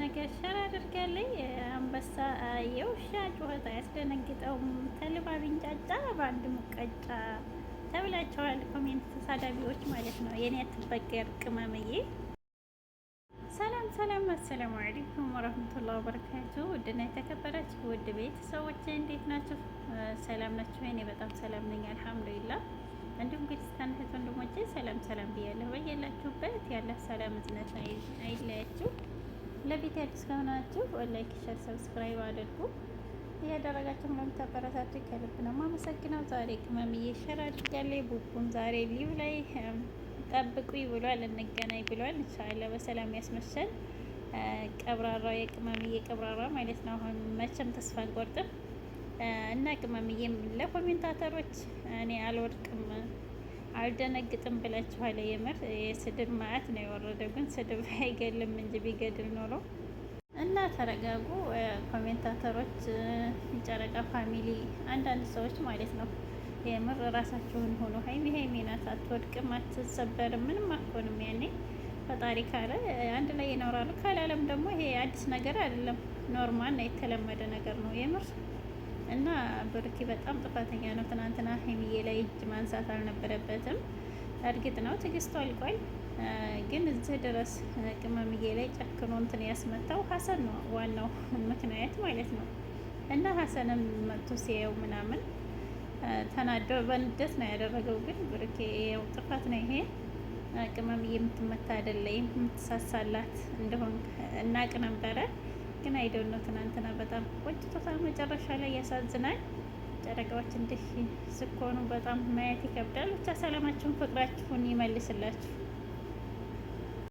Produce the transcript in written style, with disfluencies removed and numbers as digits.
ነገር ሸር አድርጋለች። አንበሳ የውሻ ጩኸት አያስደነግጠውም፣ ተልባ ቢንጫጫ በአንድ ሙቀጫ ተብላቸዋል። ኮሜንት ተሳዳቢዎች ማለት ነው። የኔ አትበገር ቅመምዬ። ሰላም ሰላም፣ አሰላሙ አለይኩም ወረህመቱላሂ ወበረካቱ። ውድና የተከበራችሁ ውድ ቤተሰቦቼ እንዴት ናችሁ? ሰላም ናችሁ? እኔ በጣም ሰላም ነኝ አልሐምዱሊላህ። እንዲሁም ክርስቲያን እህት ወንድሞቼ ሰላም ሰላም ብያለሁ። በያላችሁበት ያለ ሰላም እዝነት አይለያችሁ። ለቤት አዲስ ከሆናችሁ ላይክ፣ ሸር፣ ሰብስክራይብ አድርጉ። እያደረጋችሁ ለምታበረታቱ ከልብ ነው የማመሰግነው። ዛሬ ቅመምዬ ሸር አድርጋለች። ቡቡም ዛሬ ሊቭ ላይ ጠብቁኝ ብሏል፣ እንገናኝ ብሏል። ኢንሻአላህ በሰላም ያስመሸል። ቀብራራ የቅመምዬ ቀብራራ ማለት ነው። አሁን መቼም ተስፋ አንቆርጥም እና ቅመምዬም ለኮሜንታተሮች እኔ አልወድቅም አልደነግጥም ብላችኋል። የምር የስድብ ማዕት ነው የወረደው፣ ግን ስድብ አይገልም እንጂ ቢገድል ኖሮ እና ተረጋጉ ኮሜንታተሮች፣ ጨረቃ ፋሚሊ፣ አንዳንድ ሰዎች ማለት ነው። የምር ራሳችሁን ሆኖ ሀይሚ ናት፣ አትወድቅም፣ አትሰበርም፣ ምንም አትሆንም። ያኔ ፈጣሪ ካለ አንድ ላይ ይኖራሉ፣ ካላለም ደግሞ ይሄ አዲስ ነገር አይደለም፣ ኖርማል ነው፣ የተለመደ ነገር ነው የምር። እና ብሩኬ በጣም ጥፋተኛ ነው። ትናንትና ሀይሚዬ ላይ እጅ ማንሳት አልነበረበትም። እርግጥ ነው ትዕግስቱ አልቋል፣ ግን እዚህ ድረስ ቅመምዬ ላይ ጨክኖ እንትን ያስመታው ሀሰን ነው ዋናው ምክንያት ማለት ነው። እና ሀሰንም መጥቶ ሲያየው ምናምን ተናደው በንደት ነው ያደረገው። ግን ብሩኬ ያው ጥፋት ነው ይሄ። ቅመምዬ የምትመታ አይደለም የምትሳሳላት እንደሆን እናቅ ነበረ፣ ግን አይደው ነው። ትናንትና በጣም ቆጭቶታል። መጨረሻ ላይ ያሳዝናል። ጨረቃዎች እንዲህ ስኮኑ በጣም ማየት ይከብዳል። ብቻ ሰላማችሁን ፍቅራችሁን ይመልስላችሁ።